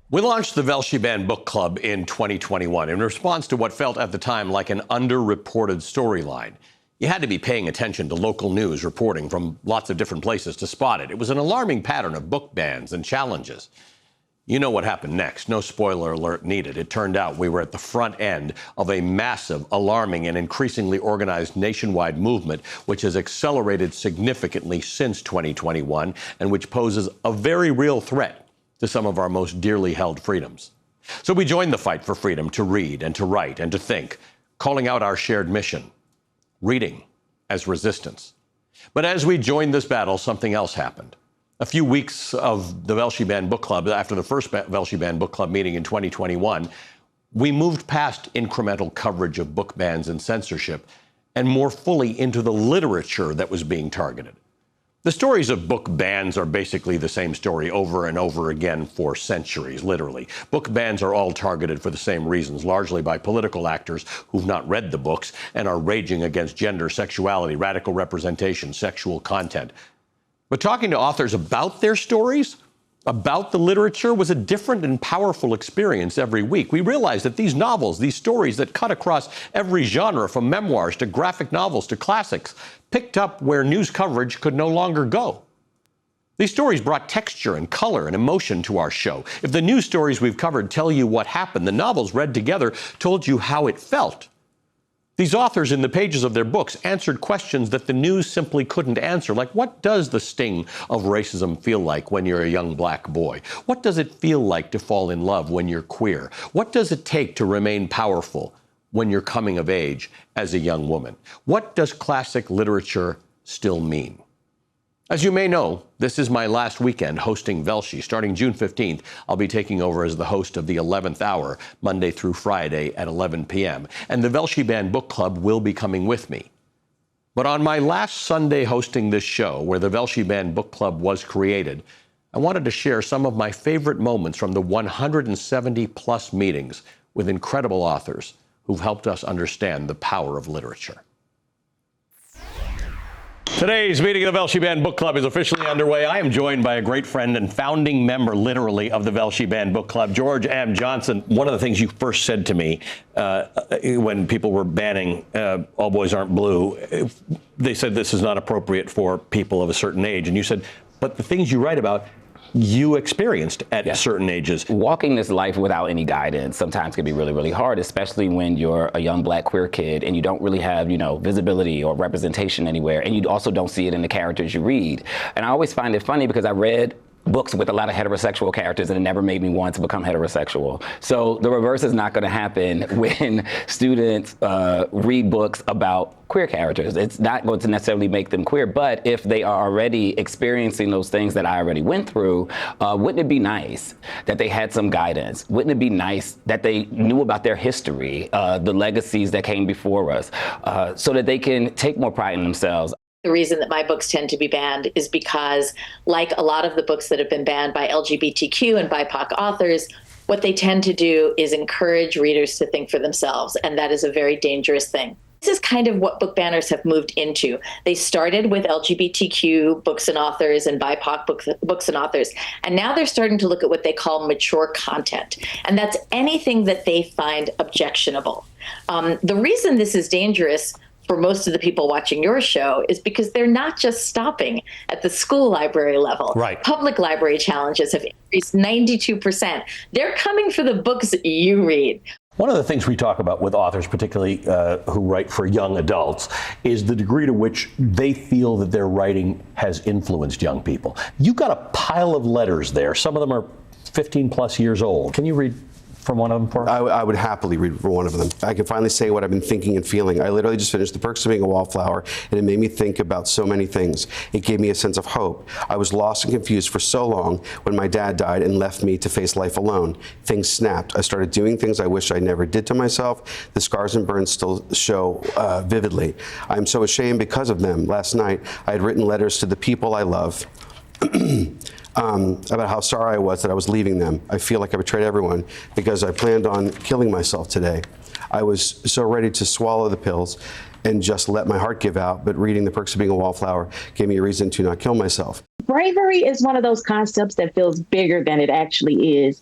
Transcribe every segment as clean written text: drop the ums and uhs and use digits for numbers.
We launched the Velshi Band Book Club in 2021 in response to what felt at the time like an underreported storyline. You had to be paying attention to local news reporting from lots of different places to spot it. It was an alarming pattern of book bans and challenges. You know what happened next. No spoiler alert needed. It turned out we were at the front end of a massive, alarming, and increasingly organized nationwide movement, which has accelerated significantly since 2021 and which poses a very real threat to some of our most dearly held freedoms. So we joined the fight for freedom to read and to write and to think, calling out our shared mission, reading as resistance. But as we joined this battle, something else happened. A few weeks of the Velshi Band Book Club, after the first Velshi Band Book Club meeting in 2021, we moved past incremental coverage of book bans and censorship and more fully into the literature that was being targeted. The stories of book bans are basically the same story over and over again for centuries, literally. Book bans are all targeted for the same reasons, largely by political actors who've not read the books and are raging against gender, sexuality, radical representation, sexual content. But talking to authors about their stories, about the literature, was a different and powerful experience every week. We realized that these novels, these stories that cut across every genre, from memoirs to graphic novels to classics, picked up where news coverage could no longer go. These stories brought texture and color and emotion to our show. If the news stories we've covered tell you what happened, the novels read together told you how it felt. These authors, in the pages of their books, answered questions that the news simply couldn't answer, like what does the sting of racism feel like when you're a young black boy? What does it feel like to fall in love when you're queer? What does it take to remain powerful when you're coming of age as a young woman? What does classic literature still mean? As you may know, this is my last weekend hosting Velshi. Starting June 15th, I'll be taking over as the host of the 11th hour, Monday through Friday at 11 p.m. And the Velshi Band Book Club will be coming with me. But on my last Sunday hosting this show, where the Velshi Band Book Club was created, I wanted to share some of my favorite moments from the 170-plus meetings with incredible authors who've helped us understand the power of literature. Today's meeting of the Velshi Band Book Club is officially underway. I am joined by a great friend and founding member, literally, of the Velshi Band Book Club, George M. Johnson. One of the things you first said to me when people were banning All Boys Aren't Blue, they said this is not appropriate for people of a certain age. And you said, but the things you write about, you experienced at certain ages. Walking this life without any guidance sometimes can be really, really hard, especially when you're a young black queer kid and you don't really have, visibility or representation anywhere, and you also don't see it in the characters you read. And I always find it funny because I read books with a lot of heterosexual characters and it never made me want to become heterosexual. So the reverse is not going to happen when students read books about queer characters. It's not going to necessarily make them queer, but if they are already experiencing those things that I already went through, wouldn't it be nice that they had some guidance? Wouldn't it be nice that they knew about their history, the legacies that came before us, so that they can take more pride in themselves? The reason that my books tend to be banned is because, like a lot of the books that have been banned by LGBTQ and BIPOC authors, what they tend to do is encourage readers to think for themselves, and that is a very dangerous thing. This is kind of what book banners have moved into. They started with LGBTQ books and authors and BIPOC books and authors, and now they're starting to look at what they call mature content, and that's anything that they find objectionable. The reason this is dangerous for most of the people watching your show is because they're not just stopping at the school library level. Right. Public library challenges have increased 92%. They're coming for the books you read. One of the things we talk about with authors, particularly who write for young adults, is the degree to which they feel that their writing has influenced young people. You've got a pile of letters there. Some of them are 15 plus years old. Can you read from one of them for us? I would happily read from one of them. I can finally say what I've been thinking and feeling. I literally just finished The Perks of Being a Wallflower, and it made me think about so many things. It gave me a sense of hope. I was lost and confused for so long when my dad died and left me to face life alone. Things snapped. I started doing things I wish I never did to myself. The scars and burns still show vividly. I'm so ashamed because of them. Last night, I had written letters to the people I love. About how sorry I was that I was leaving them. I feel like I betrayed everyone because I planned on killing myself today. I was so ready to swallow the pills and just let my heart give out, but reading The Perks of Being a Wallflower gave me a reason to not kill myself. bravery is one of those concepts that feels bigger than it actually is,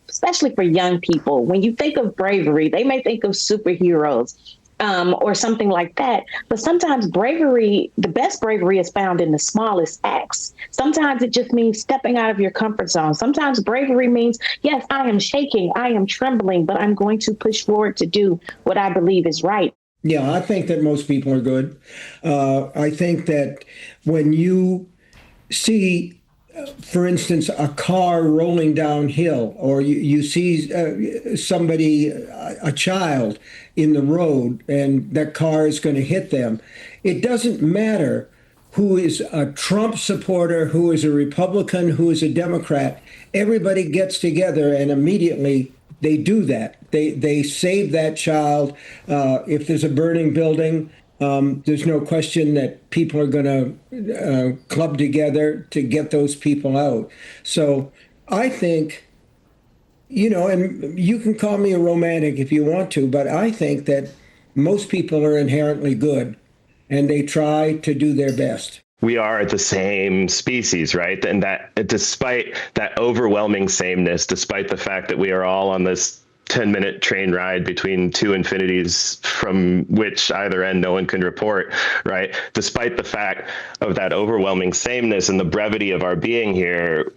especially for young people. When you think of bravery, they may think of superheroes or something like that. But sometimes bravery, the best bravery is found in the smallest acts. Sometimes it just means stepping out of your comfort zone. Sometimes bravery means, yes, I am shaking, I am trembling, but I'm going to push forward to do what I believe is right. Yeah, I think that most people are good. I think that when you see, for instance, a car rolling downhill, or you see somebody, a child in the road, and that car is going to hit them, it doesn't matter who is a Trump supporter, who is a Republican, who is a Democrat. Everybody gets together and immediately they do that. They save that child. If there's a burning building, there's no question that people are going to club together to get those people out. So I think, and you can call me a romantic if you want to, but I think that most people are inherently good and they try to do their best. We are the same species, right? And that despite that overwhelming sameness, despite the fact that we are all on this 10-minute train ride between two infinities from which either end no one can report, right? Despite the fact of that overwhelming sameness and the brevity of our being here,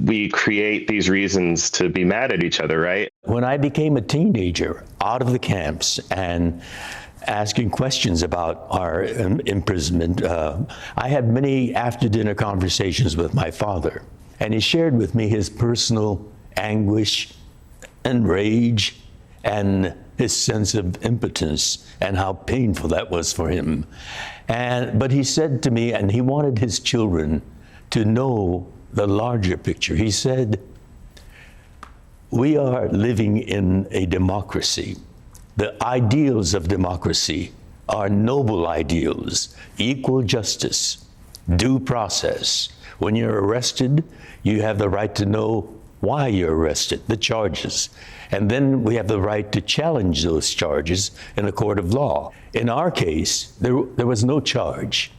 we create these reasons to be mad at each other, right? When I became a teenager, out of the camps and asking questions about our imprisonment, I had many after-dinner conversations with my father, and he shared with me his personal anguish and rage and his sense of impotence and how painful that was for him. But he said to me, and he wanted his children to know the larger picture. He said, we are living in a democracy. The ideals of democracy are noble ideals: equal justice, due process. When you're arrested, you have the right to know why you're arrested, the charges. And then we have the right to challenge those charges in a court of law. In our case, there was no charge,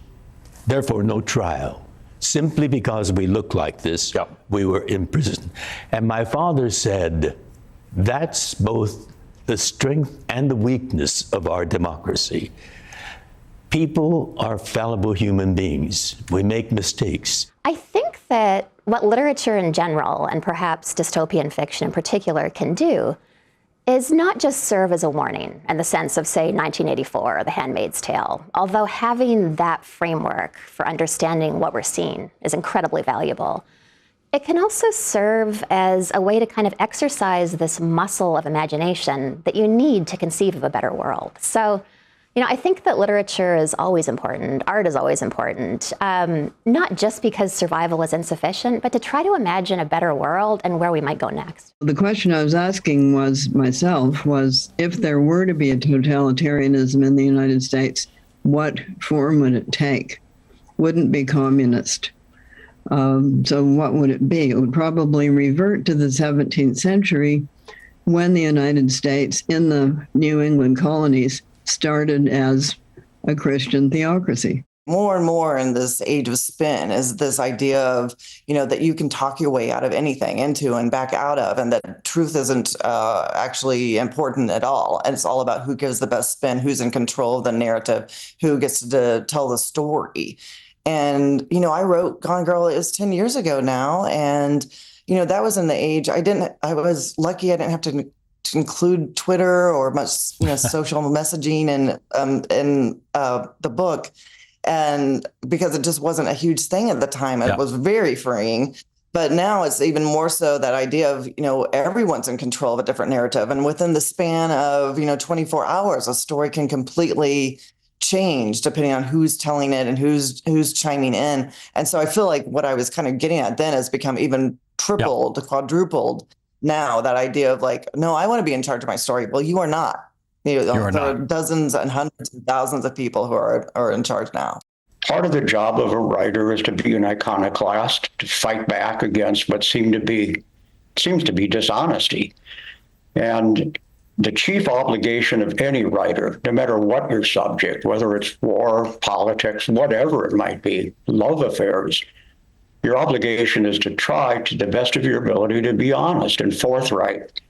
therefore no trial. Simply because we look like this, we were imprisoned. And my father said, that's both the strength and the weakness of our democracy. People are fallible human beings. We make mistakes. I think that what literature in general, and perhaps dystopian fiction in particular, can do is not just serve as a warning in the sense of, say, 1984 or The Handmaid's Tale, although having that framework for understanding what we're seeing is incredibly valuable. It can also serve as a way to kind of exercise this muscle of imagination that you need to conceive of a better world. So, I think that literature is always important, art is always important, not just because survival is insufficient, but to try to imagine a better world and where we might go next. The question I was asking was if there were to be a totalitarianism in the United States, what form would it take? Wouldn't be communist. So what would it be? It would probably revert to the 17th century when the United States in the New England colonies started as a Christian theocracy. More and more in this age of spin is this idea of, that you can talk your way out of anything, into and back out of, and that truth isn't actually important at all. And it's all about who gives the best spin, who's in control of the narrative, who gets to tell the story. And, I wrote Gone Girl, it was 10 years ago now. And, that was in the age, I was lucky I didn't have to include Twitter or much, social messaging in the book. And because it just wasn't a huge thing at the time, it was very freeing. But now it's even more so that idea of, everyone's in control of a different narrative. And within the span of, 24 hours, a story can completely change depending on who's telling it and who's chiming in. And so I feel like what I was kind of getting at then has become even tripled, quadrupled. Now, that idea of no, I want to be in charge of my story. Well, you are not. There are dozens and hundreds and thousands of people who are in charge now. Part of the job of a writer is to be an iconoclast, to fight back against what seems to be dishonesty. And the chief obligation of any writer, no matter what your subject, whether it's war, politics, whatever it might be, love affairs, your obligation is to try to the best of your ability to be honest and forthright.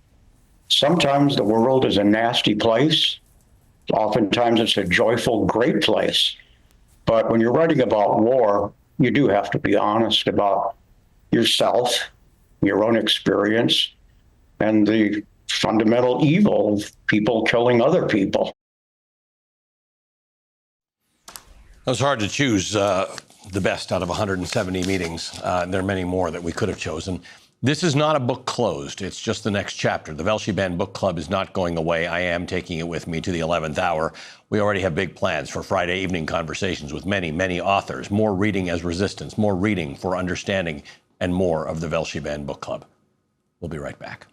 Sometimes the world is a nasty place. Oftentimes it's a joyful, great place. But when you're writing about war, you do have to be honest about yourself, your own experience, and the fundamental evil of people killing other people. It was hard to choose the best out of 170 meetings. There are many more that we could have chosen. This is not a book closed. It's just the next chapter. The Velshi Band Book Club is not going away. I am taking it with me to the 11th hour. We already have big plans for Friday evening conversations with many, many authors. More reading as resistance, more reading for understanding, and more of the Velshi Band Book Club. We'll be right back.